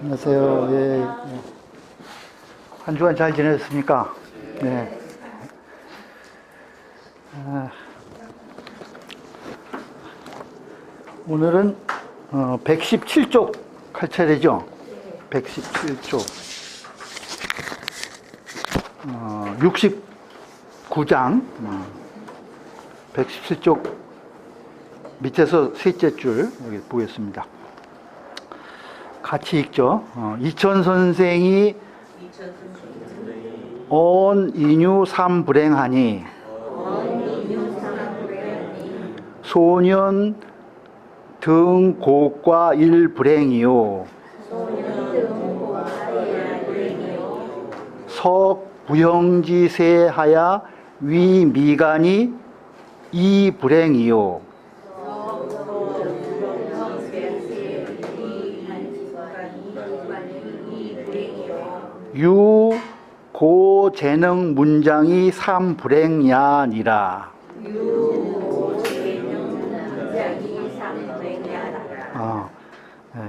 안녕하세요. 예. 한 주간 잘 지내셨습니까? 네. 오늘은 117쪽 할 차례죠. 117쪽. 69장. 117쪽 밑에서 셋째 줄 여기 보겠습니다. 같이 읽죠. 이천 선생이 온 인유 삼불행하니 소년 등 고과 일불행이요 석 부형지세하야 위미간이 이불행이요 유고재능 문장이 삼불행야니라.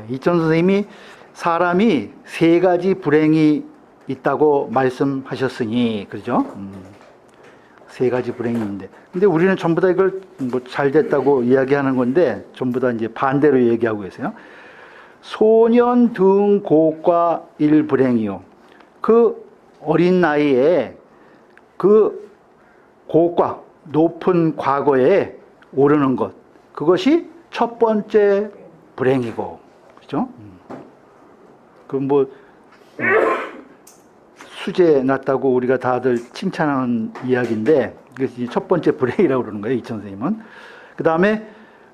이천 선생님이 사람이 세 가지 불행이 있다고 말씀하셨으니, 그죠? 세 가지 불행이 있는데. 근데 우리는 전부 다 이걸 뭐 잘 됐다고 이야기하는 건데, 전부 다 이제 반대로 얘기하고 계세요. 소년 등 고과 일불행이요. 그 어린 나이에 그 고과, 높은 과거에 오르는 것, 그것이 첫 번째 불행이고, 그죠? 그 뭐, 수제 났다고 우리가 다들 칭찬하는 이야기인데, 그것이 첫 번째 불행이라고 그러는 거예요, 이천 선생님은. 그 다음에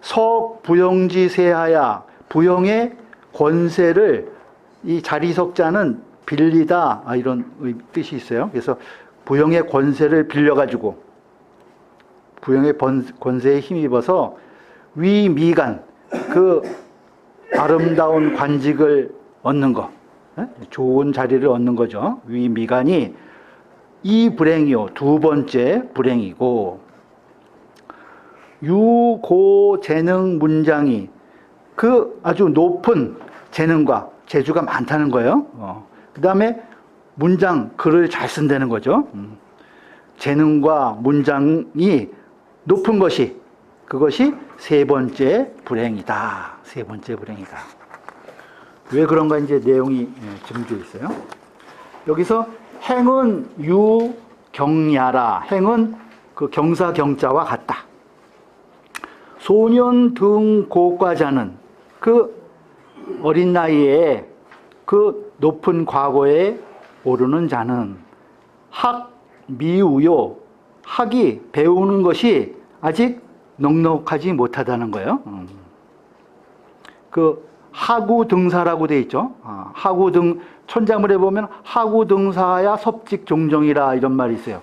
석 부영지 세하야, 부영의 권세를 이 자리석자는 빌리다, 이런 뜻이 있어요. 그래서 부영의 권세를 빌려가지고 부영의 권세에 힘입어서 위미간, 그 아름다운 관직을 얻는 거, 좋은 자리를 얻는 거죠. 위미간이 이 불행이요, 두 번째 불행이고, 유고재능 문장이 그 아주 높은 재능과 재주가 많다는 거예요. 그 다음에 문장, 글을 잘 쓴다는 거죠. 재능과 문장이 높은 것이, 그것이 세 번째 불행이다. 세 번째 불행이다. 왜 그런가 이제 내용이 정해져 있어요. 여기서 행은 유경야라. 행은 그 경사 경자와 같다. 소년 등 고과자는 그 어린 나이에 그 높은 과거에 오르는 자는 학 미우요. 학이 배우는 것이 아직 넉넉하지 못하다는 거예요. 그 하구등사라고 돼 있죠. 하구등, 천자문에 보면 하구등사야 섭직종정이라 이런 말이 있어요.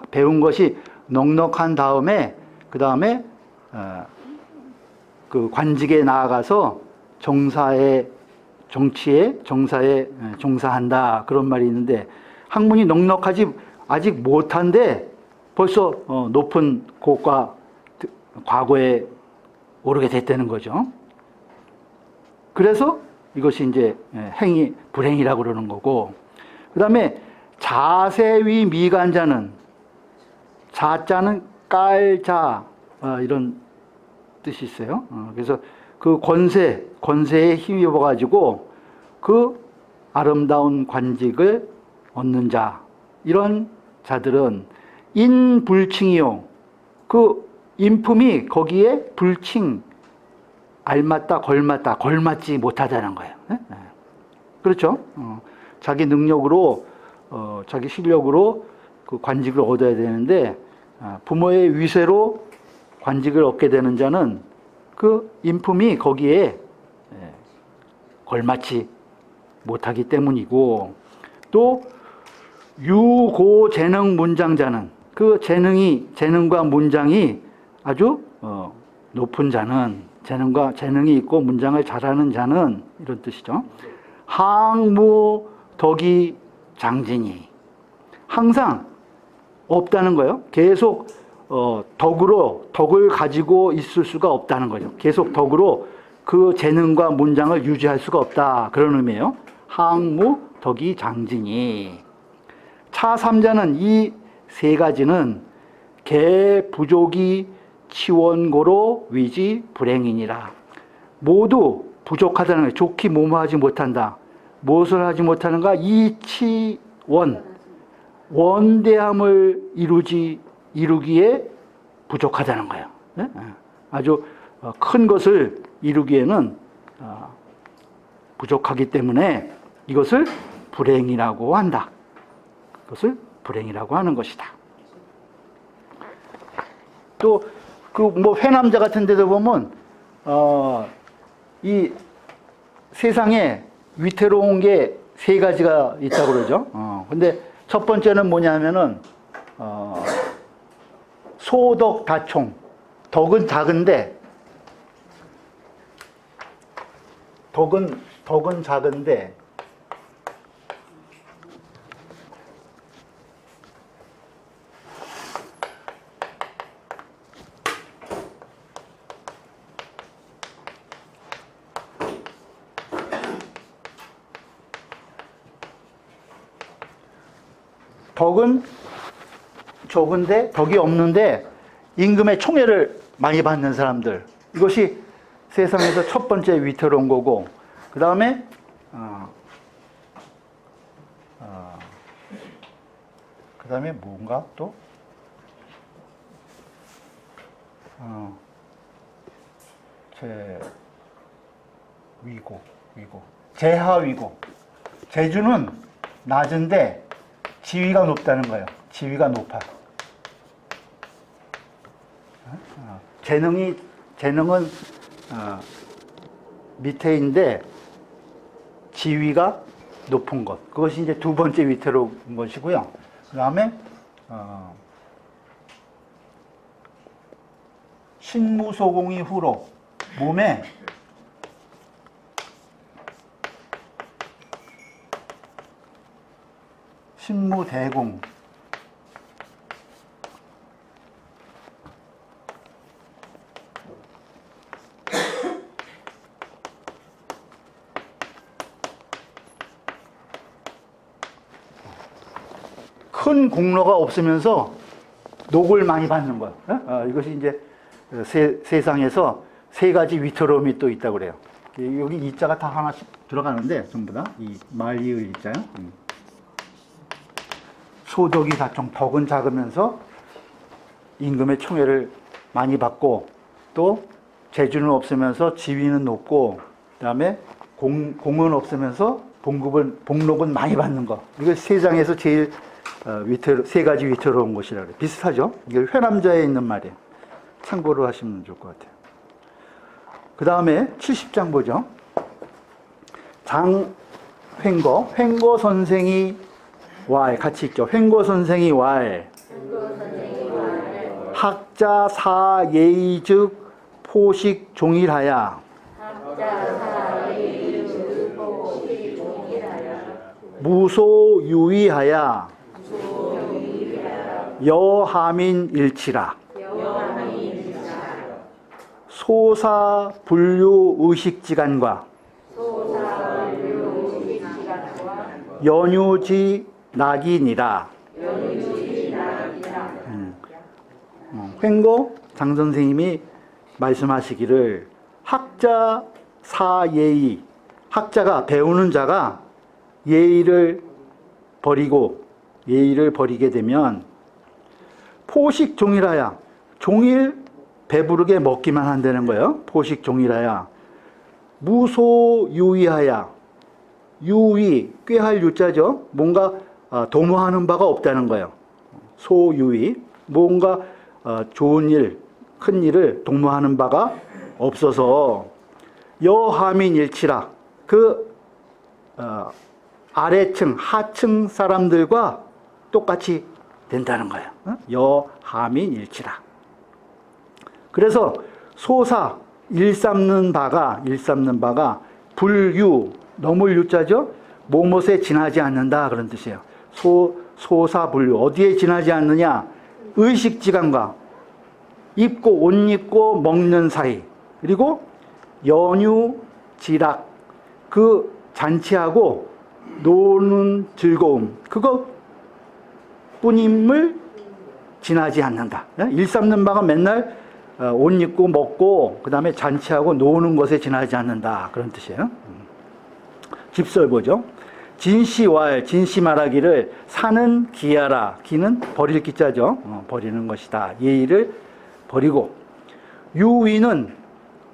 배운 것이 넉넉한 다음에 그 다음에 그 관직에 나아가서 정사에 정치에 정사에 종사한다, 그런 말이 있는데, 학문이 넉넉하지 아직 못한데 벌써 높은 고과 과거에 오르게 됐다는 거죠. 그래서 이것이 이제 행이 불행이라고 그러는 거고, 그 다음에 자세위 미간자는, 자자는 깔자, 이런 뜻이 있어요. 그래서 그 권세에 힘입어가지고 그 아름다운 관직을 얻는 자, 이런 자들은 인불칭이요. 그 인품이 거기에 불칭, 알맞다, 걸맞다, 걸맞지 못하다는 거예요. 그렇죠? 자기 능력으로, 자기 실력으로 그 관직을 얻어야 되는데, 부모의 위세로 관직을 얻게 되는 자는 그 인품이 거기에 걸맞지 못하기 때문이고, 또 유고재능 문장자는 그 재능과 문장이 아주 높은 자는, 재능이 있고 문장을 잘하는 자는, 이런 뜻이죠. 항무덕이 장진이, 항상 없다는 거예요. 계속 덕을 가지고 있을 수가 없다는 거죠. 계속 덕으로 그 재능과 문장을 유지할 수가 없다, 그런 의미예요. 항무, 덕이, 장증이. 차3자는 이 세 가지는 개, 부족이, 치원고로, 위지, 불행이니라. 모두 부족하다는 거예요. 좋기 뭐뭐하지 못한다. 무엇을 하지 못하는가? 이치원, 원대함을 이루기에 부족하다는 거예요. 네? 아주 큰 것을 이루기에는 부족하기 때문에 이것을 불행이라고 한다. 그것을 불행이라고 하는 것이다. 또 그 뭐 회남자 같은 데도 보면 이 세상에 위태로운 게 세 가지가 있다고 그러죠. 근데 첫 번째는 뭐냐면은 소덕 다총. 덕은 작은데 덕은 작은데 덕은 적은데 덕이 없는데 임금의 총애를 많이 받는 사람들, 이것이 세상에서 첫 번째 위태로운 거고, 그 다음에 그 다음에 뭔가 또 제하위고. 제주는 낮은데 지위가 높다는 거예요. 지위가 높아. 재능은 밑에인데 지위가 높은 것. 그것이 이제 두 번째 위태로운 것이고요. 그 다음에 신무소공이 후로, 몸에 신무대공, 큰 공로가 없으면서 녹을 많이 받는 것. 이것이 이제 세상에서 세 가지 위태로움이 또 있다고 그래요. 여기 이자가 다 하나씩 들어가는데 전부 다 이 말리을 이자요. 소덕이 다총, 덕은 작으면서 임금의 총애를 많이 받고, 또 재주는 없으면서 지위는 높고, 그다음에 공은 없으면서 복록은 많이 받는 것. 이거 세상에서 제일 세 가지 위태로운 것이라 그래요. 비슷하죠? 이게 회남자에 있는 말이에요. 참고로 하시면 좋을 것 같아요. 그 다음에 70장 보죠. 횡거 선생이 왈, 같이 읽죠. 횡거 선생이 왈. 학자 사예의즉 포식 종일하야. 무소유의하야. 여하민 일치라. 소사 분류 의식지간과 연유지 낙이니라. 횡거 장 선생님이 말씀하시기를, 학자 사예의, 학자가, 배우는 자가 예의를 버리게 되면 포식 종일하야, 종일 배부르게 먹기만 한다는 거예요. 포식 종일하야. 무소유의하야. 유의, 꾀할 유자죠. 뭔가 도모하는 바가 없다는 거예요. 소유의, 뭔가 좋은 일, 큰 일을 도모하는 바가 없어서 여하민 일치라. 그 아래층, 하층 사람들과 똑같이 된다는 거예요. 여하민 일치라. 그래서 소사, 일삼는 바가 불유, 넘을 유자죠. 뭐뭇에 지나지 않는다, 그런 뜻이에요. 소사불유, 어디에 지나지 않느냐? 의식지간과 입고 옷 입고 먹는 사이, 그리고 연유 지락, 그 잔치하고 노는 즐거움 그것뿐임을 지나지 않는다. 일삼는 바가 맨날 옷 입고 먹고 그 다음에 잔치하고 노는 것에 지나지 않는다. 그런 뜻이에요. 집설 보죠. 진시왈 진시 말하기를 사는 기하라. 기는 버릴 기자죠. 버리는 것이다. 예의를 버리고 유위는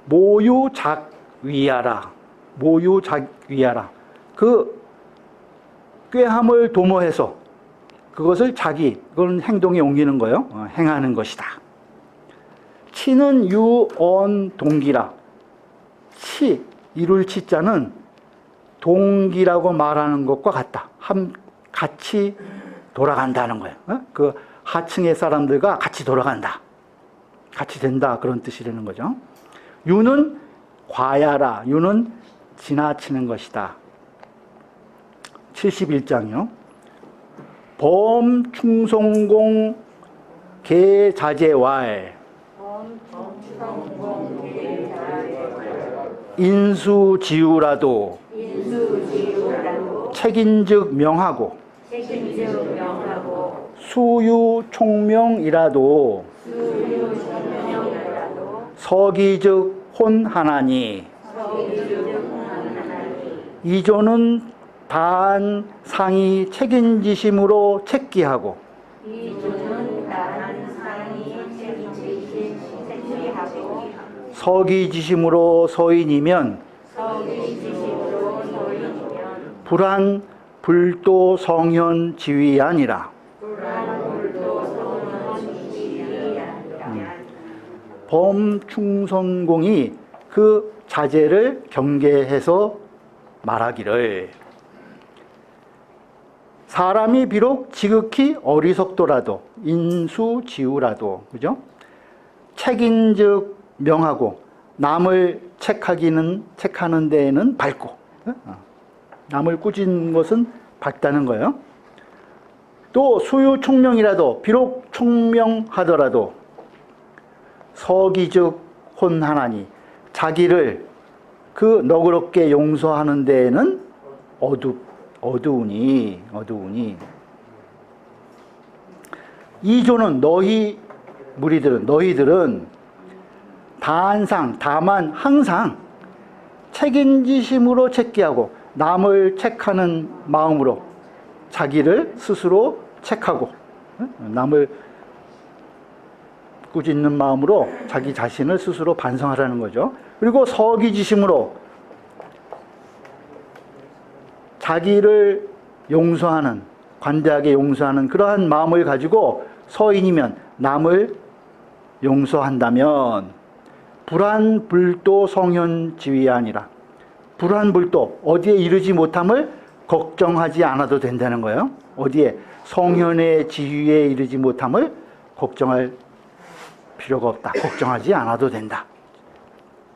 모유작위하라. 모유작위하라. 그 꾀함을 도모해서 그것을 그건 행동에 옮기는 거예요. 행하는 것이다. 치는 유언 동기라. 이룰 치자는 동기라고 말하는 것과 같다. 같이 돌아간다는 거예요. 그 하층의 사람들과 같이 돌아간다. 같이 된다. 그런 뜻이라는 거죠. 유는 과야라. 유는 지나치는 것이다. 71장이요. 범충성공 계자제왈 인수지우라도 책인즉 명하고 수유총명이라도 서기즉 혼하나니 이조는 단 상이 책임지심으로 책기하고 서기지심으로 서인이면 불한 불도 성현 지위아니라. 범충선공이 그 자제를 경계해서 말하기를 사람이 비록 지극히 어리석더라도 인수지우라도 그죠? 책인즉 명하고 남을 책하는 데에는 밝고 남을 꾸짖는 것은 밝다는 거예요. 또 수유 총명이라도 비록 총명하더라도 서기즉 혼하나니 자기를 그 너그럽게 용서하는 데에는 어두우니 이조는 너희들은 다만 항상 책임지심으로 책기하고 남을 책하는 마음으로 자기를 스스로 책하고 남을 꾸짖는 마음으로 자기 자신을 스스로 반성하라는 거죠. 그리고 서기지심으로 자기를 용서하는 관대하게 용서하는 그러한 마음을 가지고 서인이면 남을 용서한다면 불한불도 성현지위 아니라 불한불도 어디에 이르지 못함을 걱정하지 않아도 된다는 거예요. 어디에 성현의 지위에 이르지 못함을 걱정할 필요가 없다. 걱정하지 않아도 된다.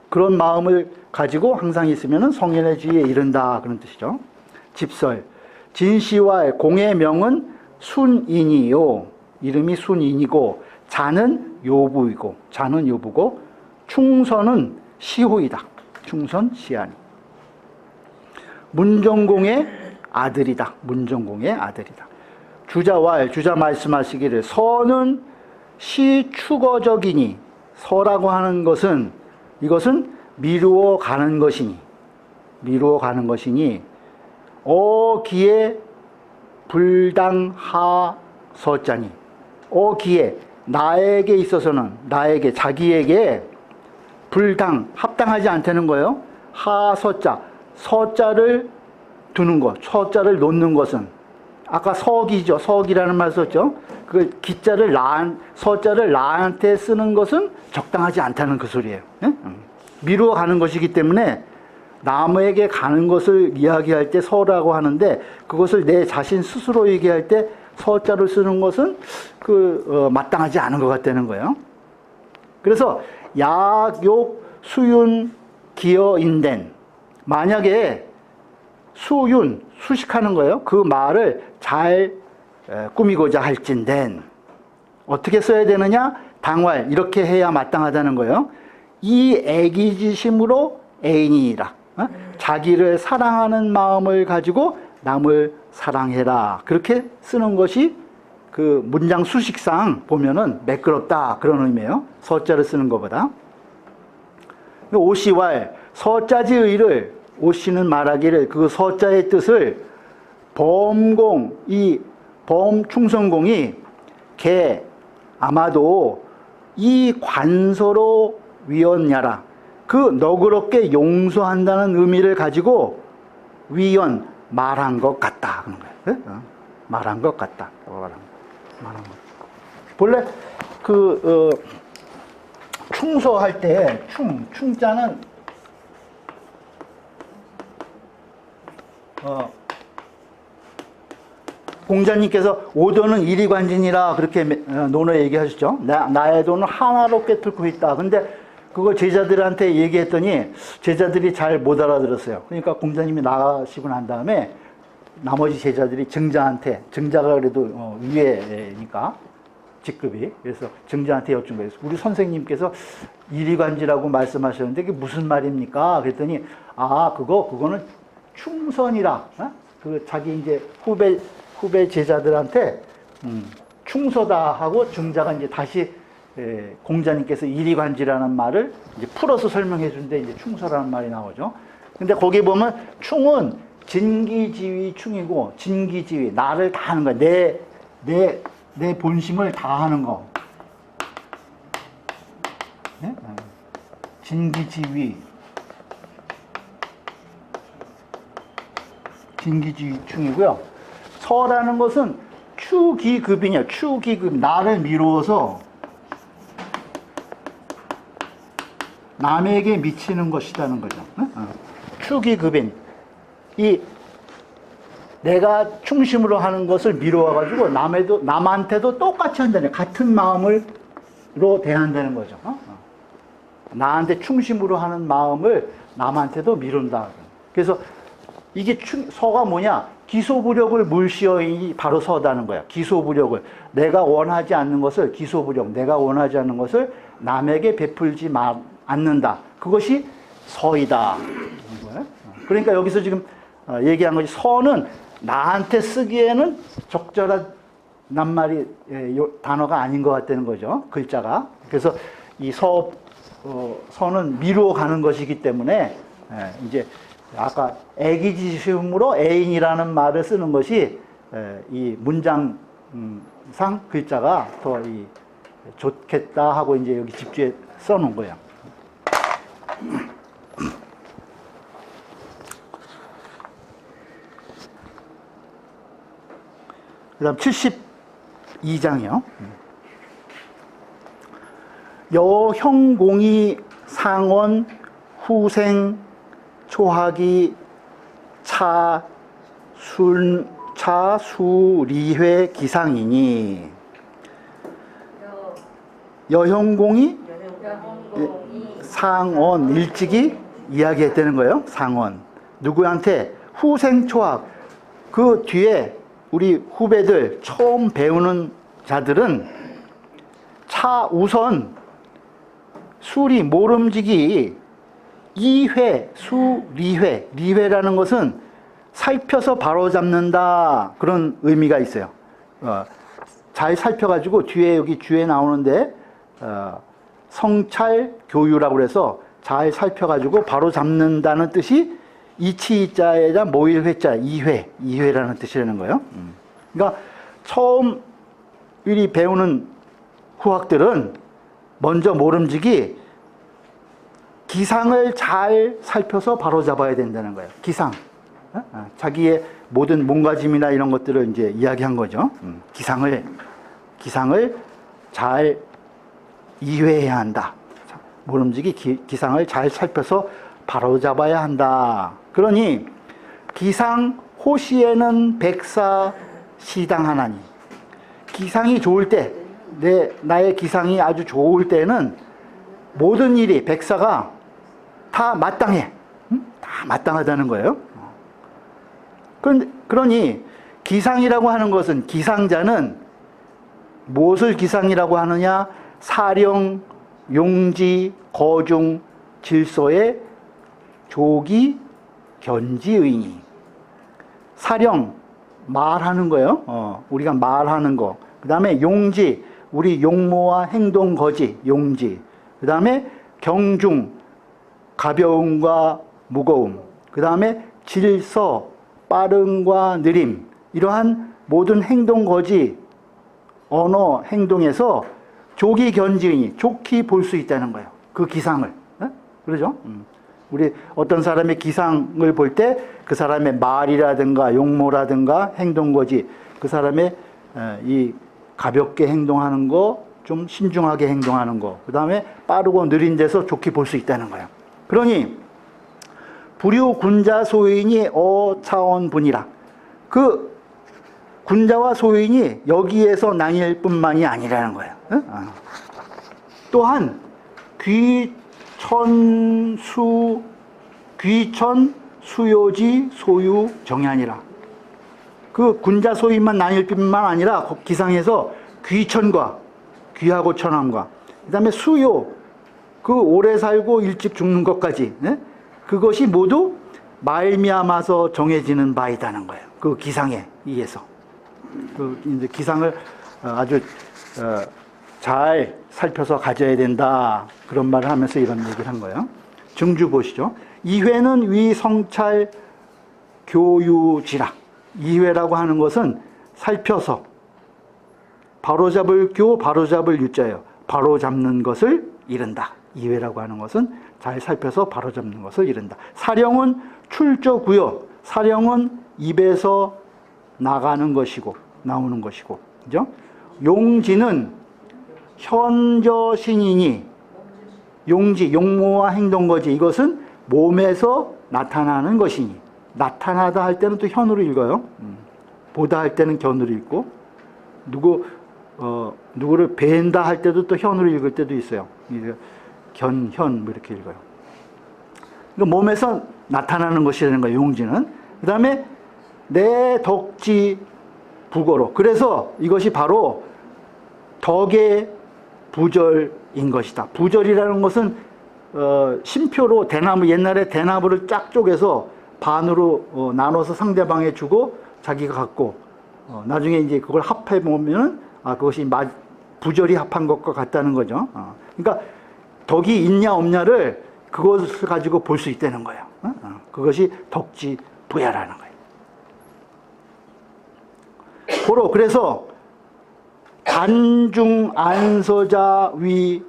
그런 마음을 가지고 항상 있으면 성현의 지위에 이른다. 그런 뜻이죠. 집설 진시와 공의 명은 순인이요. 이름이 순인이고 자는 요부고 충선은 시호이다. 충선 시안이. 문정공의 아들이다. 주자 말씀하시기를 서는 시추거적이니 서라고 하는 것은 이것은 미루어 가는 것이니 어기에 불당하서자니 어기에 나에게 있어서는 자기에게 합당하지 않다는 거예요. 서자를 두는 것, 서자를 놓는 것은 아까 서기죠. 서기라는 말 썼죠. 그 기자를 서자를 나한테 쓰는 것은 적당하지 않다는 그 소리예요. 미루어 가는 것이기 때문에 남에게 가는 것을 이야기할 때 서라고 하는데 그것을 내 자신 스스로 얘기할 때 서자를 쓰는 것은 마땅하지 않은 것 같다는 거예요. 그래서 약욕 수윤 기어인된 만약에 수식하는 거예요. 그 말을 잘 꾸미고자 할진된 어떻게 써야 되느냐? 당활 이렇게 해야 마땅하다는 거예요. 이 애기지심으로 애인이라 자기를 사랑하는 마음을 가지고 남을 사랑해라. 그렇게 쓰는 것이 그 문장 수식상 보면은 매끄럽다. 그런 의미예요. 서자를 쓰는 것보다. 오시왈 서자지의를 오시는 말하기를 그 서자의 뜻을 범공, 이 범충성공이 개 아마도 이 관서로 위언야라. 그 너그럽게 용서한다는 의미를 가지고 위언 말한 것 같다. 그런 거예요. 말한 것 같다. 말한 것. 본래 충서할 때 충자는 공자님께서 오도는 이리관진이라 그렇게 논어에 얘기하셨죠. 나의 도는 하나로 꿰뚫고 있다. 근데 그걸 제자들한테 얘기했더니 제자들이 잘 못 알아들었어요. 그러니까 공자님이 나가시고 난 다음에 나머지 제자들이 증자한테, 증자가 그래도 위에니까 직급이, 그래서 증자한테 여쭌 거예요. 우리 선생님께서 이리관지라고 말씀하셨는데 그게 무슨 말입니까? 그랬더니 그거는 충선이라. 그 자기 이제 후배 제자들한테 충서다 하고 증자가 이제 다시 공자님께서 이리관지라는 말을 이제 풀어서 설명해 주는데 이제 충서라는 말이 나오죠. 근데 거기 보면 충은 진기지위 충이고, 진기지위 나를 다하는 거야. 내 본심을 다하는 거. 네? 진기지위 충이고요. 서라는 것은 추기급이냐. 추기급, 나를 미루어서 남에게 미치는 것이라는 거죠. 추기급인, 이 내가 충심으로 하는 것을 미루어가지고 남한테도 똑같이 한다는, 같은 마음으로 대한다는 거죠. 나한테 충심으로 하는 마음을 남한테도 미룬다. 그래서 이게 서가 뭐냐? 기소부력을 물시어이 바로 서다는 거야. 기소부력을, 내가 원하지 않는 것을, 기소부력, 내가 원하지 않는 것을 남에게 베풀지 않는다. 그것이 서이다. 그러니까 여기서 지금 얘기한 것이, 서는 나한테 쓰기에는 적절한 낱말이 단어가 아닌 것 같다는 거죠. 글자가. 그래서 이 서는 미루어 가는 것이기 때문에 이제 아까 애기지심으로 애인이라는 말을 쓰는 것이 이 문장상 글자가 더 좋겠다 하고 이제 여기 집주에 써놓은 거예요. 그 다음 72장이요. 여형공이 상원 후생 초학이 차수리회 기상이니. 여형공이 상원 일찍이 이야기했다는 거예요. 상원. 누구한테? 후생 초학. 그 뒤에 우리 후배들 처음 배우는 자들은 우선 수리 모름지기 2회 수리회. 리회라는 것은 살펴서 바로잡는다, 그런 의미가 있어요. 잘 살펴가지고 뒤에, 여기 뒤에 나오는데 성찰 교유라고 해서 잘 살펴가지고 바로잡는다는 뜻이 이치이자에다 모일회자 2회라는 뜻이라는 거예요. 그러니까 처음 미리 배우는 후학들은 먼저 모름지기 기상을 잘 살펴서 바로잡아야 된다는 거예요. 기상. 자기의 모든 몸가짐이나 이런 것들을 이제 이야기한 거죠. 기상을 잘 이해해야 한다. 모름지기 기상을 잘 살펴서 바로잡아야 한다. 그러니 기상 호시에는 백사 시당하나니. 기상이 좋을 때, 나의 기상이 아주 좋을 때는 모든 일이, 백사가 다 마땅해. 다 마땅하다는 거예요. 그러니 기상이라고 하는 것은, 기상자는 무엇을 기상이라고 하느냐? 사령, 용지, 거중, 질서의 조기, 견지의니. 사령, 말하는 거예요. 우리가 말하는 거. 그 다음에 용지, 우리 용모와 행동 거지, 용지. 그 다음에 경중, 가벼움과 무거움. 그 다음에 질서, 빠름과 느림. 이러한 모든 행동 거지, 언어, 행동에서 조기 견지인이 좋게 볼 수 있다는 거예요. 그 기상을. 그러죠? 우리 어떤 사람의 기상을 볼 때 그 사람의 말이라든가 용모라든가 행동거지, 그 사람의 이 가볍게 행동하는 거, 좀 신중하게 행동하는 거, 그 다음에 빠르고 느린 데서 좋게 볼 수 있다는 거예요. 그러니 불유 군자 소인이 어차원분이라. 그 군자와 소인이 여기에서 나뉠 뿐만이 아니라는 거예요. 또한 귀천 수요지 소유 정연이라. 그 군자 소인만 나뉠 뿐만 아니라 기상에서 귀천과 귀하고 천함과 그 다음에 수요, 그 오래 살고 일찍 죽는 것까지, 그것이 모두 말미암아서 정해지는 바이다는 거예요. 그 기상에 의해서. 그 이제 기상을 아주 잘 살펴서 가져야 된다, 그런 말을 하면서 이런 얘기를 한 거예요. 증주 보시죠. 이회는 위 성찰 교유지라. 이회라고 하는 것은 살펴서, 바로잡을 교, 바로잡을 유자예요. 바로잡는 것을 이른다. 이회라고 하는 것은 잘 살펴서 바로잡는 것을 이른다. 사령은 출저구요. 사령은 입에서 나가는 것이고, 나오는 것이고, 그죠? 용지는 현저신이니, 용지, 용모와 행동거지, 이것은 몸에서 나타나는 것이니. 나타나다 할 때는 또 현으로 읽어요. 보다 할 때는 견으로 읽고, 누구를 뵌다 할 때도 또 현으로 읽을 때도 있어요. 현, 뭐 이렇게 읽어요. 그러니까 몸에서 나타나는 것이라는 거예요, 용지는. 그 다음에 내 덕지 부거로. 그래서 이것이 바로 덕의 부절인 것이다. 부절이라는 것은 심표로 대나무, 옛날에 대나무를 쫙 쪼개서 반으로 나눠서 상대방에 주고 자기가 갖고, 나중에 이제 그걸 합해 보면은 그것이 부절이 합한 것과 같다는 거죠. 그러니까 덕이 있냐 없냐를 그것을 가지고 볼 수 있다는 거예요. 그것이 덕지 부야라는 거예요. 고로 그래서 단중 안서자 위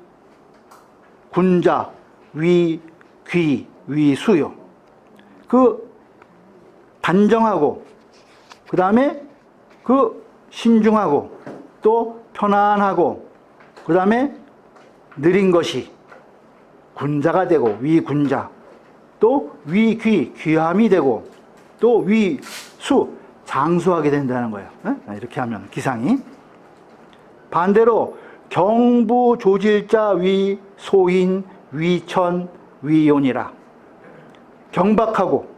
군자 위 귀 위 수요. 그 단정하고, 그 다음에 그 신중하고, 또 편안하고, 그 다음에 느린 것이 군자가 되고, 위군자, 또 위귀, 귀함이 되고, 또 위수, 장수하게 된다는 거예요. 이렇게 하면 기상이. 반대로 경부 조질자 위 소인 위천 위온이라. 경박하고,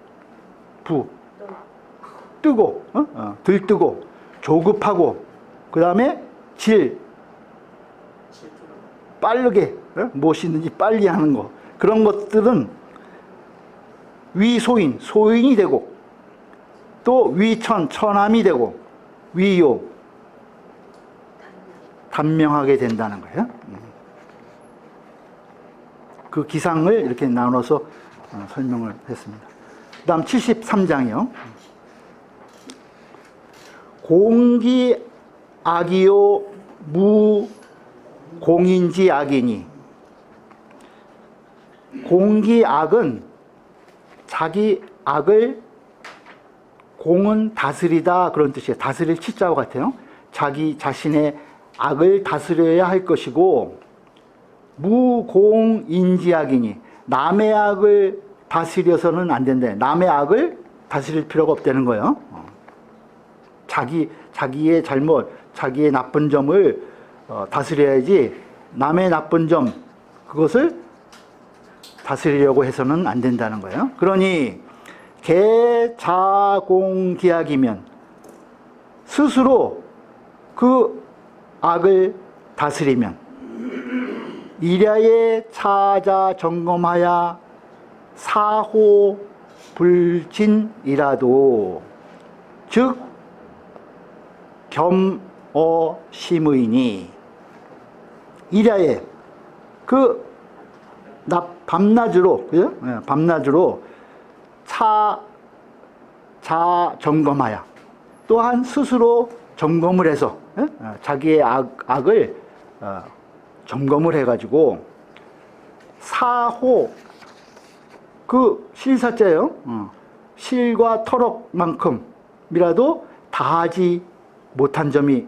뜨고, 들뜨고, 조급하고, 그 다음에 빠르게, 무엇이든지 빨리 하는 거. 그런 것들은 위소인, 소인이 되고, 또 위천, 천함이 되고, 위요, 단명하게 된다는 거예요. 그 기상을 이렇게 나눠서 설명을 했습니다. 그 다음 73장이요. 공기 악이요 무 공인지 악이니. 공기 악은 자기 악을, 공은 다스리다 그런 뜻이에요. 다스릴 치자와 같아요. 자기 자신의 악을 다스려야 할 것이고, 무공인지악이니 남의 악을 다스려서는 안 된다. 남의 악을 다스릴 필요가 없다는 거예요. 자기의 잘못, 자기의 나쁜 점을 다스려야지, 남의 나쁜 점, 그것을 다스리려고 해서는 안 된다는 거예요. 그러니 개자공기악이면 스스로 그 악을 다스리면, 일야에 차자 점검하야 사호 불진이라도, 즉 겸어심의니 이랴에 그 밤낮으로 그죠? 밤낮으로 자 점검하여 또한 스스로 점검을 해서 자기의 악을 점검을 해가지고 사호 그 실사자예요. 실과 터럭만큼이라도 다하지 못한 점이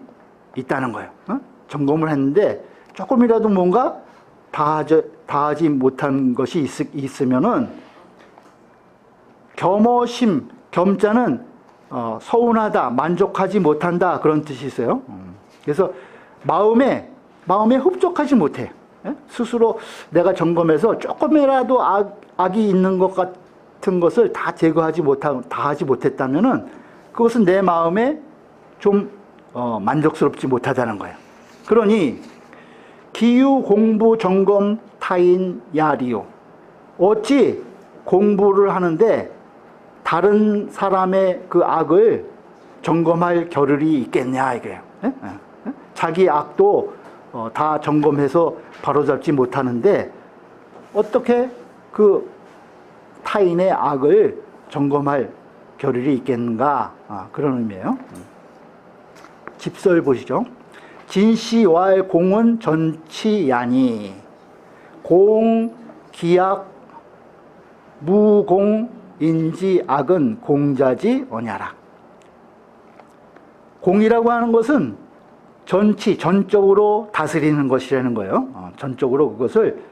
있다는 거예요. 점검을 했는데 조금이라도 뭔가 다하지 못한 것이 있으면은 겸어심, 겸자는 서운하다, 만족하지 못한다 그런 뜻이 있어요. 그래서 마음에 흡족하지 못해. 스스로 내가 점검해서 조금이라도 악이 있는 것 같은 것을 다 제거하지 못하고 다하지 못했다면은 그것은 내 마음에 좀 만족스럽지 못하다는 거예요. 그러니 기유 공부 점검 타인 야리요. 어찌 공부를 하는데 다른 사람의 그 악을 점검할 겨를이 있겠냐 이거예요. 자기 악도 다 점검해서 바로잡지 못하는데 어떻게 그 타인의 악을 점검할 겨를이 있겠는가 그런 의미예요. 집설 보시죠. 진시왈 공은 전치야니 공 기약 무공 인지 악은 공자지 어냐라. 공이라고 하는 것은 전적으로 다스리는 것이라는 거예요. 전적으로 그것을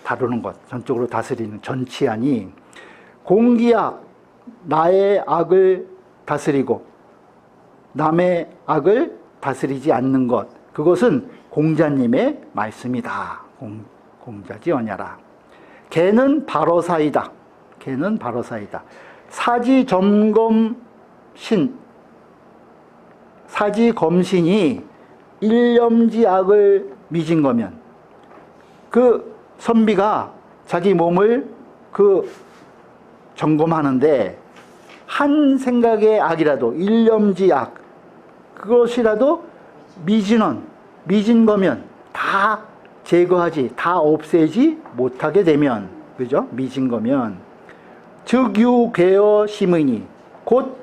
다루는 것, 전적으로 다스리는 전치하니 공기약 나의 악을 다스리고 남의 악을 다스리지 않는 것, 그것은 공자님의 말씀이다. 공자지 어냐라. 개는 바로사이다. 개는 바로사이다. 사지검신이 일념지악을 미진 거면 그 선비가 자기 몸을 그 점검하는데 한 생각의 악이라도 일념지악 그것이라도 미진 거면 다 제거하지 다 없애지 못하게 되면 그죠? 미진 거면 즉유괴어 심의니 곧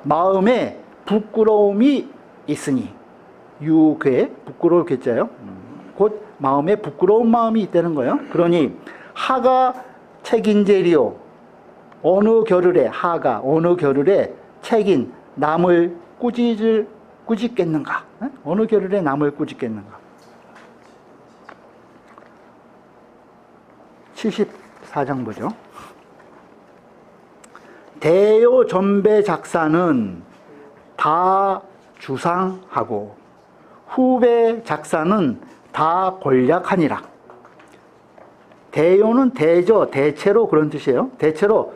마음에 부끄러움이 있으니 유괴 부끄러울 괴자요. 곧 마음에 부끄러운 마음이 있다는 거예요. 그러니 하가 책인제리요 어느 겨를에 책인 남을 꾸짖겠는가? 어느 겨를에 남을 꾸짖겠는가? 74장 보죠. 대요 전배 작사는 다 주상하고 후배 작사는 다 권략하니라. 대요는 대체로 그런 뜻이에요. 대체로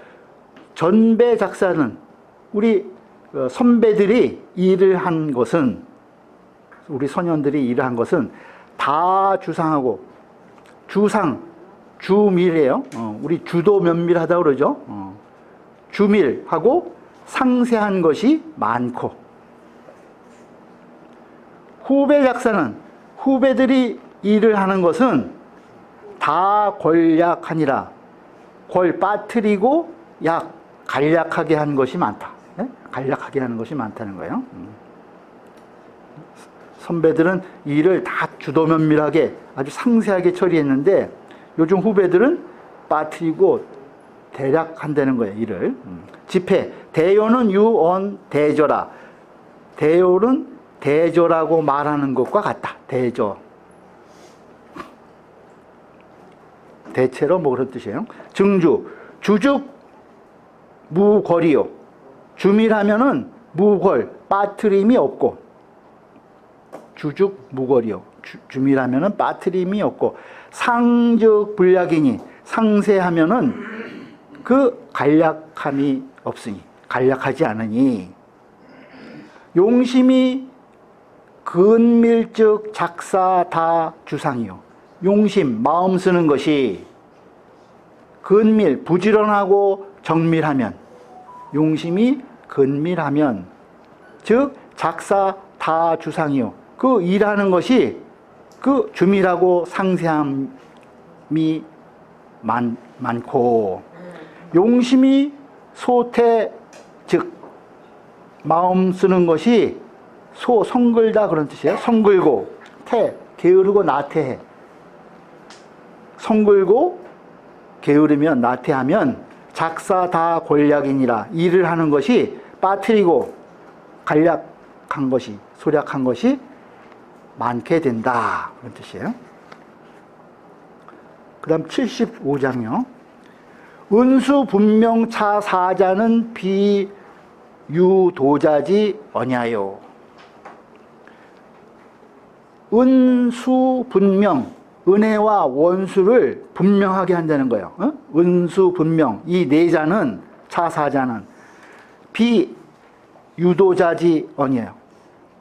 전배 작사는 우리 선배들이 일을 한 것은 우리 소년들이 일을 한 것은 다 주상하고 주밀이에요. 우리 주도 면밀하다고 그러죠. 주밀하고 상세한 것이 많고 후배 작사는 후배들이 일을 하는 것은 다 권략하니라. 빠뜨리고 간략하게 한 것이 많다. 간략하게 하는 것이 많다는 거예요. 선배들은 일을 다 주도면밀하게 아주 상세하게 처리했는데 요즘 후배들은 빠뜨리고 대략 한다는 거예요. 일을. 집회 대요는 유언 대저라. 대요는 대저라고 말하는 것과 같다. 대저. 대체로 뭐 그런 뜻이에요. 증주 주죽 무거리요. 주밀하면은 무걸 빠트림이 없고 주죽 무거리요. 주밀하면은 빠트림이 없고 상즉 불약이니 상세하면은 그 간략함이 없으니 간략하지 않으니 용심이 근밀즉 작사 다 주상이요. 용심 마음 쓰는 것이 근밀 부지런하고 정밀하면 용심이 근밀하면 즉 작사 다주상이요. 그 일하는 것이 그 주밀하고 상세함이 많고 용심이 소태 즉 마음 쓰는 것이 성글다 그런 뜻이에요. 성글고 게으르고 나태해. 성글고 게으르면 나태하면 작사 다 권략이니라. 일을 하는 것이 빠뜨리고 간략한 것이 소략한 것이 많게 된다 그런 뜻이에요. 그 다음 75장이요. 은수 분명 차 사자는 비유도자지 어냐요. 은수 분명, 은혜와 원수를 분명하게 한다는 거예요. 은수 분명, 이 네 자는 차사자는 비유도자지 어니에요.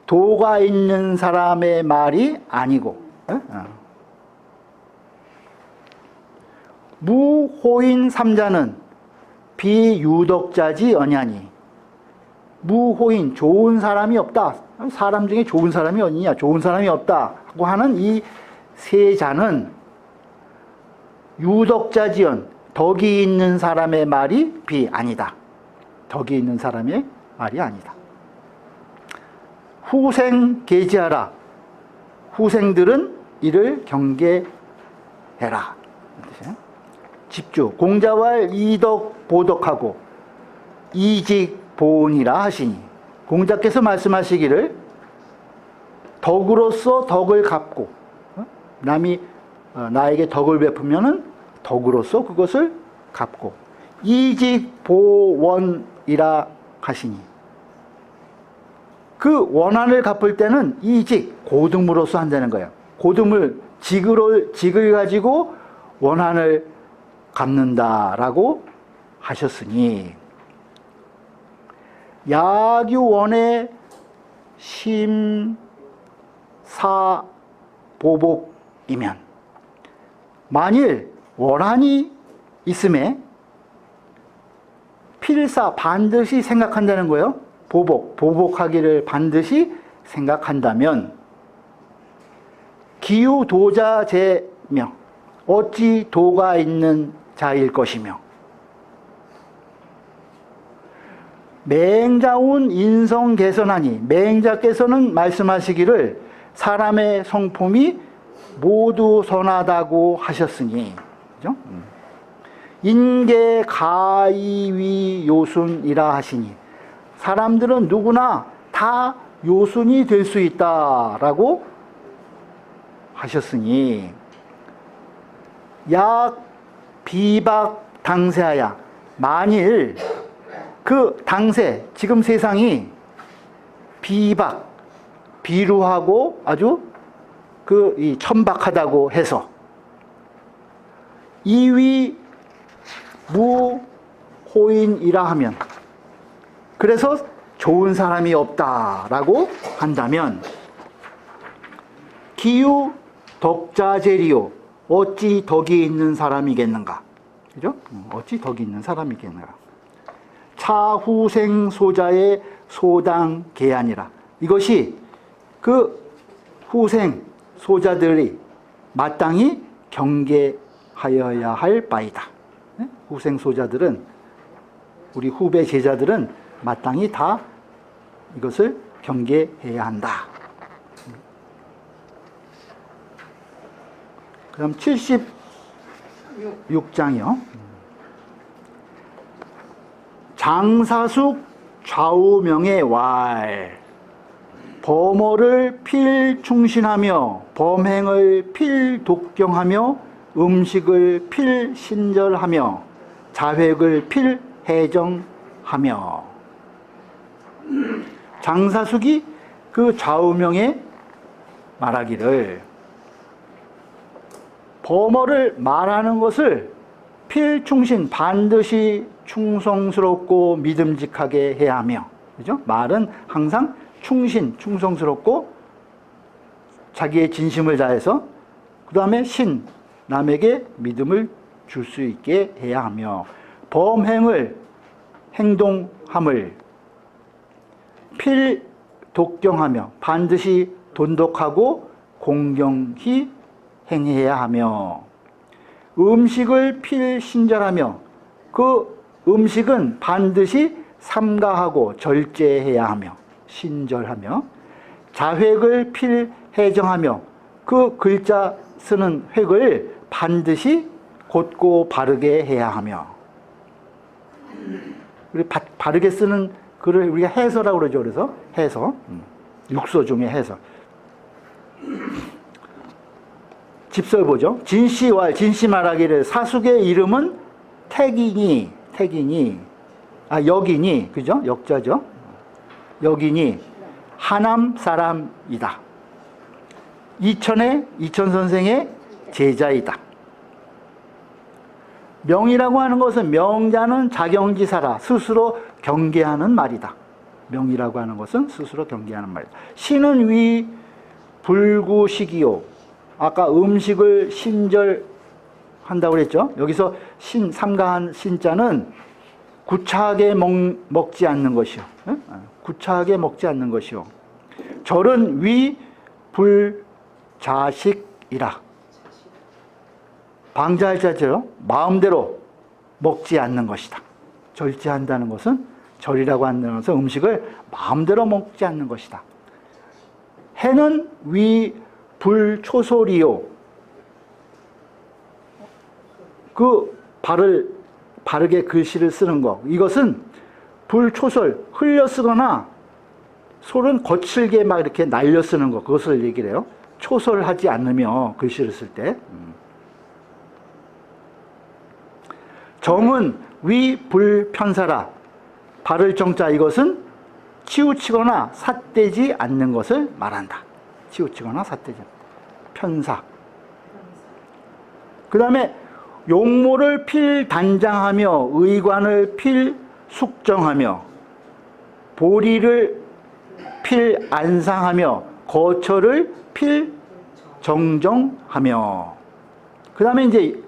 도가 있는 사람의 말이 아니고 무호인 삼자는 비유덕자지 어냐니. 무호인, 좋은 사람이 없다. 사람 중에 좋은 사람이 어디냐, 좋은 사람이 없다고 하는 이 세 자는 유덕자지연, 덕이 있는 사람의 말이 아니다. 덕이 있는 사람의 말이 아니다. 후생 계지하라. 후생들은 이를 경계해라. 집주, 공자왈 이덕 보덕하고 이직 보온이라 하시니. 공자께서 말씀하시기를 덕으로서 덕을 갚고 남이 나에게 덕을 베푸면은 덕으로서 그것을 갚고 이직 보원이라 하시니. 그 원한을 갚을 때는 이직 고듬으로써 한다는 거예요. 고듬을 직을 가지고 원한을 갚는다라고 하셨으니 야규원의 심사보복이면 만일 원한이 있음에 필사 반드시 생각한다는 거예요. 보복하기를 반드시 생각한다면 기유도자제며 어찌 도가 있는 자일 것이며 맹자운 인성 개선하니. 맹자께서는 말씀하시기를 사람의 성품이 모두 선하다고 하셨으니. 그죠? 인계 가이위 요순이라 하시니. 사람들은 누구나 다 요순이 될 수 있다라고 하셨으니. 약 비박 당세하야. 만일 그 당세, 지금 세상이 비박, 비루하고 아주 이 천박하다고 해서 이위 무호인이라 하면, 그래서 좋은 사람이 없다라고 한다면 기유 덕자제리요. 어찌 덕이 있는 사람이겠는가? 그죠? 어찌 덕이 있는 사람이겠는가? 차후생 소자의 소당 계안이라. 이것이 그 후생 소자들이 마땅히 경계하여야 할 바이다. 후생 소자들은, 우리 후배 제자들은 마땅히 다 이것을 경계해야 한다. 그럼 76장이요. 장사숙 좌우명의 왈. 범어를 필충신하며 범행을 필독경하며 음식을 필신절하며 자획을 필해정하며. 장사숙이 그 좌우명에 말하기를 범어를 말하는 것을 필충신, 반드시 충성스럽고 믿음직하게 해야 하며, 그죠? 말은 항상 충성스럽고 자기의 진심을 다해서, 그 다음에 남에게 믿음을 줄 수 있게 해야 하며, 범행을, 행동함을 필독경하며 반드시 돈독하고 공경히 행해야 하며 음식을 필신절하며 그 음식은 반드시 삼가하고 절제해야 하며 신절하며 자획을 필해정하며 그 글자 쓰는 획을 반드시 곧고 바르게 해야 하며 바르게 쓰는 글을 우리가 해서라고 그러죠. 그래서 해서 육서 중에 해서 집설 보죠. 진시 말하기를 사숙의 이름은 여기니 그죠? 역자죠. 여기니 하남 사람이다. 이천 선생의 제자이다. 명이라고 하는 것은 명자는 자경지사라 스스로 경계하는 말이다. 명이라고 하는 것은 스스로 경계하는 말이다. 신은 위 불구식이요. 아까 음식을 신절한다고 그랬죠. 여기서 삼가한 신자는 구차하게 먹지 않는 것이요. 구차하게 먹지 않는 것이요. 절은 위 불자식이라. 방자할 자죠. 마음대로 먹지 않는 것이다. 절제한다는 것은 절이라고 하는 것은 음식을 마음대로 먹지 않는 것이다. 해는 위 불초솔이요. 그 바르게 글씨를 쓰는 것. 이것은 불초솔, 흘려 쓰거나 솔은 거칠게 막 이렇게 날려 쓰는 것. 그것을 얘기를 해요. 초솔하지 않으며 글씨를 쓸 때. 정은 위 불편사라. 바를 정자 이것은 치우치거나 삿대지 않는 것을 말한다. 치우치거나 삿대지 않는 편사. 그 다음에 용모를 필단장하며 의관을 필숙정하며 보리를 필안상하며 거처를 필정정하며. 그 다음에 이제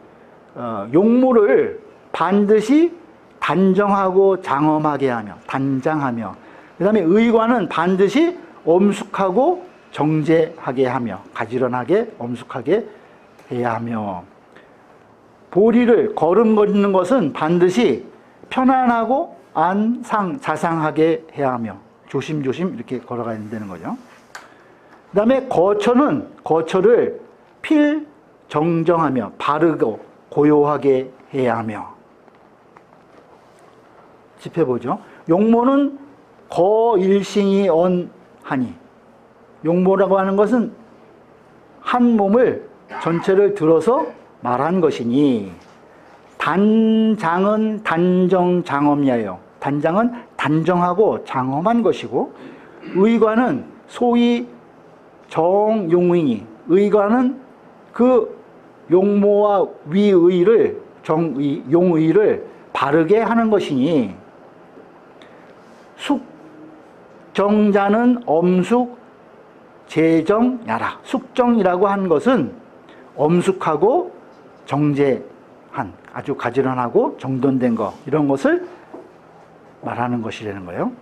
용모를 반드시 단정하고 장엄하게 하며 단장하며, 그 다음에 의관은 반드시 엄숙하고 정제하게 하며 가지런하게 엄숙하게 해야 하며, 보리를 걸음 걷는 것은 반드시 편안하고 자상하게 해야 하며 조심조심 이렇게 걸어가야 된다는 거죠. 그 다음에 거처를 필정정하며 바르고 고요하게 해야 하며. 짚어보죠. 용모는 거일신이 언하니. 용모라고 하는 것은 한 몸을 전체를 들어서 말한 것이니, 단장은 단정장엄야요. 단장은 단정하고 장엄한 것이고, 의관은 소위 정용의니. 의관은 그 용모와 위의를 용의를 바르게 하는 것이니, 숙정자는 엄숙 제정야라. 숙정이라고 하는 것은 엄숙하고 정제한, 아주 가지런하고 정돈된 것, 이런 것을 말하는 것이라는 거예요.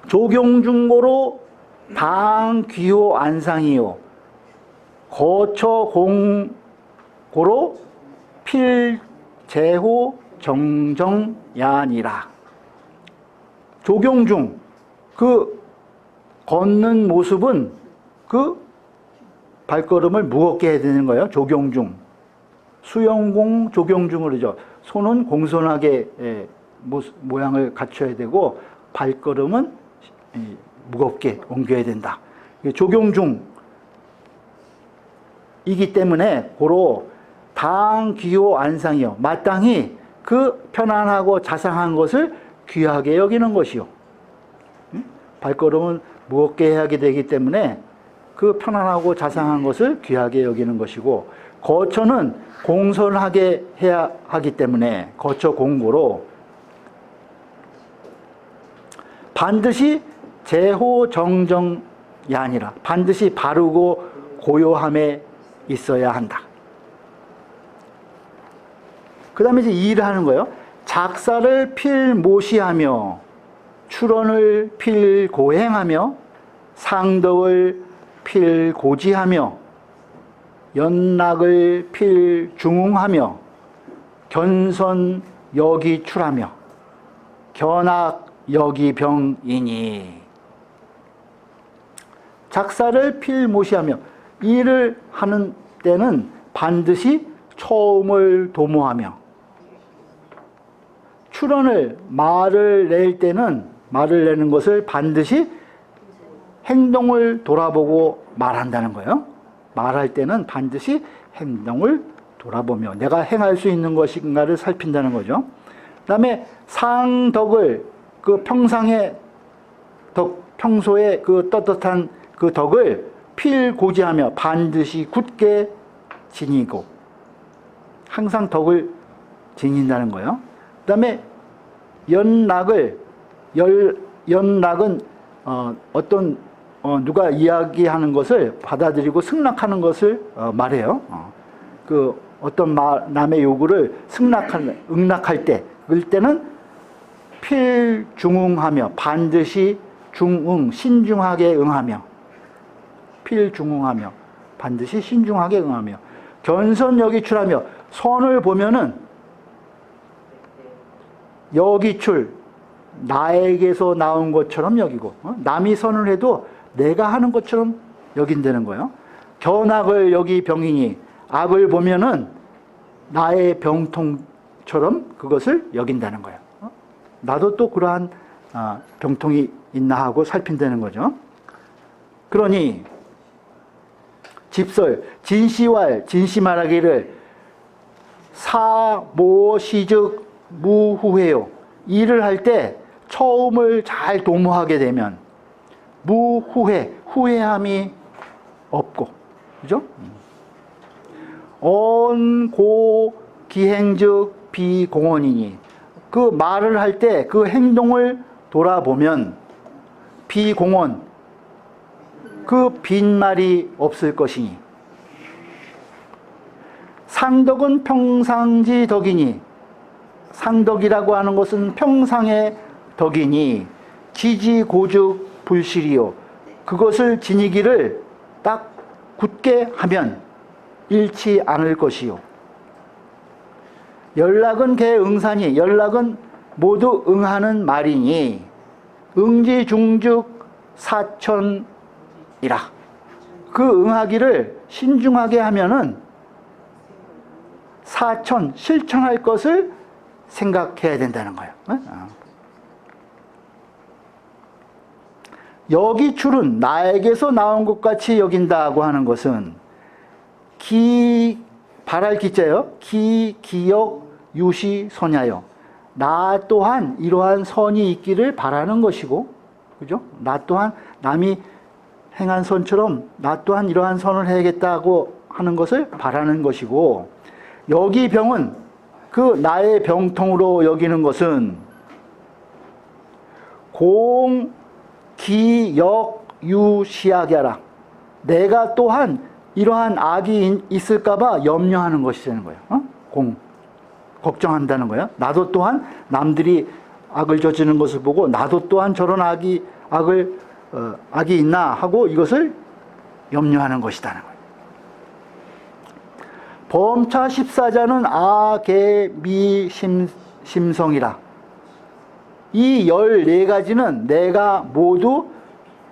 조경중고로 당귀호 안상이요 거처공고로 필제호 정정야니라. 조경중, 그 걷는 모습은 그 발걸음을 무겁게 해야 되는 거예요. 조경중. 수영공 조경중을 그러죠. 손은 공손하게 모양을 갖춰야 되고 발걸음은 무겁게 옮겨야 된다. 조경중이기 때문에 고로 당귀호 안상이요. 마땅히 그 편안하고 자상한 것을 귀하게 여기는 것이요. 발걸음은 무겁게 해야 되기 때문에 그 편안하고 자상한 것을 귀하게 여기는 것이고, 거처는 공손하게 해야 하기 때문에 거처 공고로 반드시 제호 정정이 아니라 반드시 바르고 고요함에 있어야 한다. 그 다음에 이제 일을 하는 거예요. 작사를 필모시하며, 출원을 필고행하며 상덕을 필고지하며 연락을 필중흥하며 견선 여기출하며 견악 여기병이니. 작사를 필모시하며 일을 하는 때는 반드시 처음을 도모하며 출언을 말을 낼 때는 말을 내는 것을 반드시 행동을 돌아보고 말한다는 거예요. 말할 때는 반드시 행동을 돌아보며 내가 행할 수 있는 것인가를 살핀다는 거죠. 그 다음에 상덕을 그 평상의 덕, 평소에 그 떳떳한 그 덕을 필고지하며 반드시 굳게 지니고 항상 덕을 지닌다는 거예요. 그 다음에 연락은 어떤 누가 이야기하는 것을 받아들이고 승낙하는 것을 말해요. 그 어떤 남의 요구를 응낙할 때, 그럴 때는 필중응하며 반드시 신중하게 응하며 필중응하며 반드시 신중하게 응하며 견선여기출하며 선을 보면은 여기출 나에게서 나온 것처럼 여기고 남이 선을 해도 내가 하는 것처럼 여긴다는 거예요. 견악을 여기 병이니 악을 보면은 나의 병통처럼 그것을 여긴다는 거예요. 나도 또 그러한 병통이 있나 하고 살핀다는 거죠. 그러니 집설 진시왈 진시말하기를 사모시즉 무후회요. 일을 할 때 처음을 잘 도모하게 되면 무후회, 후회함이 없고, 그죠? 언고기행즉 비공언이니 그 말을 할 때 그 행동을 돌아보면 비공언, 그 빈말이 없을 것이니 상덕은 평상지 덕이니 상덕이라고 하는 것은 평상의 덕이니 지지고죽 불실이요. 그것을 지니기를 딱 굳게 하면 잃지 않을 것이요. 연락은 개응사니 연락은 모두 응하는 말이니 응지중죽 사천이라. 그 응하기를 신중하게 하면은 사천 실천할 것을 생각해야 된다는 거예요. 여기출은 나에게서 나온 것 같이 여긴다고 하는 것은 바랄 기자요. 기역 유시 선야요. 나 또한 이러한 선이 있기를 바라는 것이고, 그죠? 나 또한 남이 행한 선처럼 나 또한 이러한 선을 해야겠다고 하는 것을 바라는 것이고, 여기 병은 그 나의 병통으로 여기는 것은 공기역유시하게하라. 내가 또한 이러한 악이 있을까봐 염려하는 것이라는 거예요. 걱정한다는 거예요. 나도 또한 남들이 악을 저지르는 것을 보고 나도 또한 저런 악이 있나 하고 이것을 염려하는 것이다는 거예요. 범차 14자는 아계미심성이라. 이 14가지는 내가 모두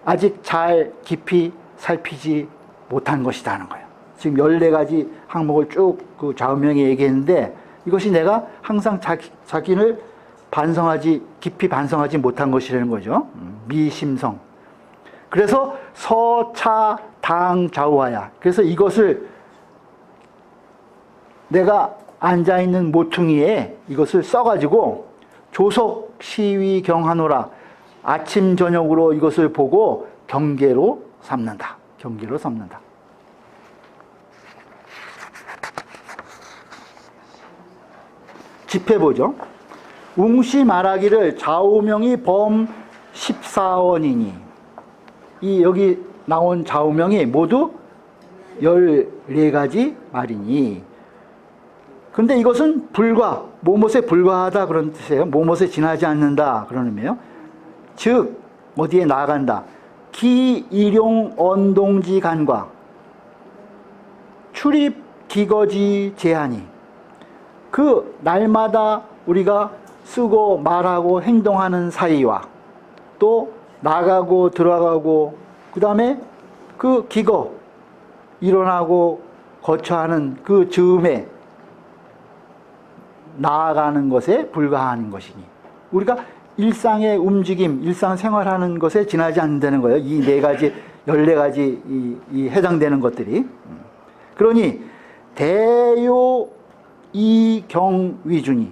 아직 잘 깊이 살피지 못한 것이다 하는 거예요. 지금 14가지 항목을 쭉 그 좌우명이 얘기했는데 이것이 내가 항상 자기를 깊이 반성하지 못한 것이라는 거죠. 미심성. 그래서 서차당좌우하야. 그래서 이것을 내가 앉아있는 모퉁이에 이것을 써가지고 조속 시위 경하노라. 아침 저녁으로 이것을 보고 경계로 삼는다. 경계로 삼는다. 집해보죠. 웅시 말하기를 좌우명이 범 14원이니 이 여기 나온 좌우명이 모두 14가지 말이니 근데 이것은 뭐뭇에 불과하다 그런 뜻이에요. 뭐뭇에 지나지 않는다 그런 의미예요. 즉 어디에 나아간다. 기일용 언동지 간과 출입 기거지 제한이 그 날마다 우리가 쓰고 말하고 행동하는 사이와 또 나가고 들어가고 그 다음에 그 기거 일어나고 거처하는 그 즈음에 나아가는 것에 불과한 것이니 우리가 일상의 움직임, 일상생활하는 것에 지나지 않는다는 거예요. 이 네 가지, 14가지 이 해당되는 것들이. 그러니 대요 이경위주니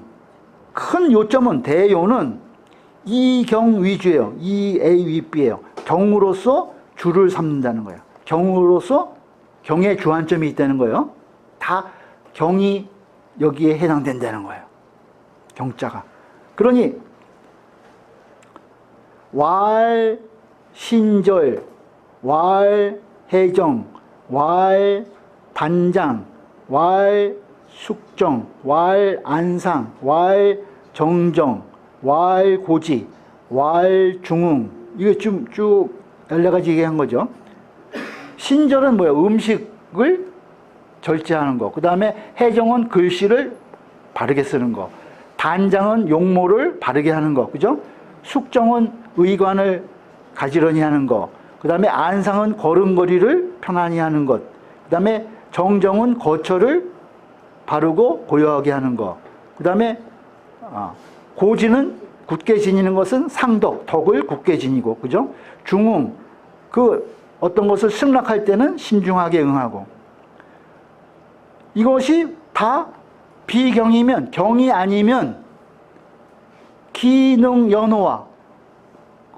큰 요점은 대요는 이경위주예요. 이A위B예요. 경으로서 주를 삼는다는 거예요. 경으로서 경의 주안점이 있다는 거예요. 다 경이 여기에 해당된다는 거예요. 경자가. 그러니 왈 신절, 왈 해정, 왈 단장, 왈 숙정, 왈 안상, 왈 정정, 왈 고지, 왈 중흥 이거 쭉 14가지 얘기한 거죠. 신절은 뭐예요? 음식을 절제하는 거. 그 다음에 해정은 글씨를 바르게 쓰는 거. 단장은 용모를 바르게 하는 거. 그죠? 숙정은 의관을 가지런히 하는 거. 그 다음에 안상은 걸음걸이를 편안히 하는 것. 그 다음에 정정은 거처를 바르고 고요하게 하는 거. 그 다음에 고지는 굳게 지니는 것은 상덕, 덕을 굳게 지니고. 그죠? 중흥, 그 어떤 것을 승낙할 때는 신중하게 응하고. 이것이 다 비경이면, 경이 아니면 기능연호와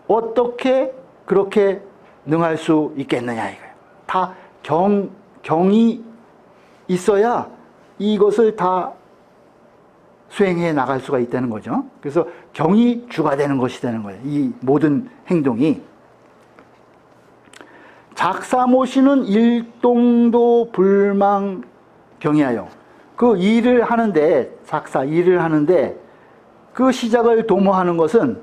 어떻게 그렇게 능할 수 있겠느냐 이거예요. 다 경이 있어야 이것을 다 수행해 나갈 수가 있다는 거죠. 그래서 경이 주가 되는 것이 되는 거예요. 이 모든 행동이. 작사모시는 일동도 불망 경이하여 그 일을 하는데 작사 일을 하는데 그 시작을 도모하는 것은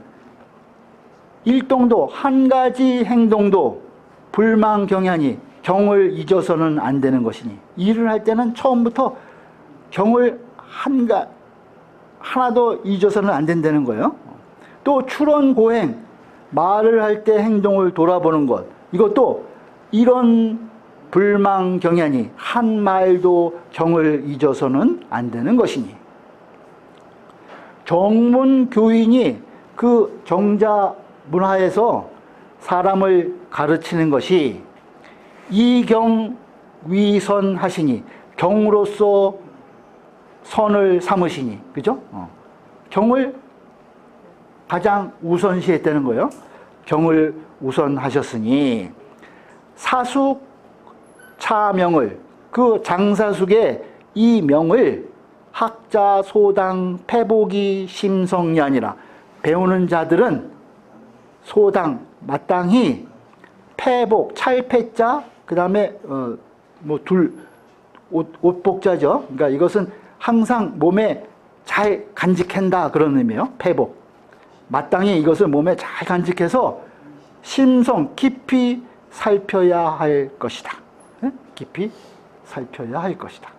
일동도 한 가지 행동도 불망 경이하니 경을 잊어서는 안 되는 것이니 일을 할 때는 처음부터 경을 하나도 잊어서는 안 된다는 거예요. 또 출언고행 말을 할 때 행동을 돌아보는 것 이것도 이런 불망 경이하니 한 말도 경을 잊어서는 안 되는 것이니 정문 교인이 그 정자 문화에서 사람을 가르치는 것이 이경위선 하시니 경으로서 선을 삼으시니 그죠? 경을 가장 우선시했다는 거예요. 경을 우선하셨으니 사숙 차명을 그 장사숙의 이 명을 학자 소당 패복이 심성이 아니라 배우는 자들은 소당 마땅히 패복 찰패자 그 다음에 옷복자죠. 그러니까 이것은 항상 몸에 잘 간직한다 그런 의미예요. 패복 마땅히 이것을 몸에 잘 간직해서 심성 깊이 살펴야 할 것이다. 깊이 살펴야 할 것이다.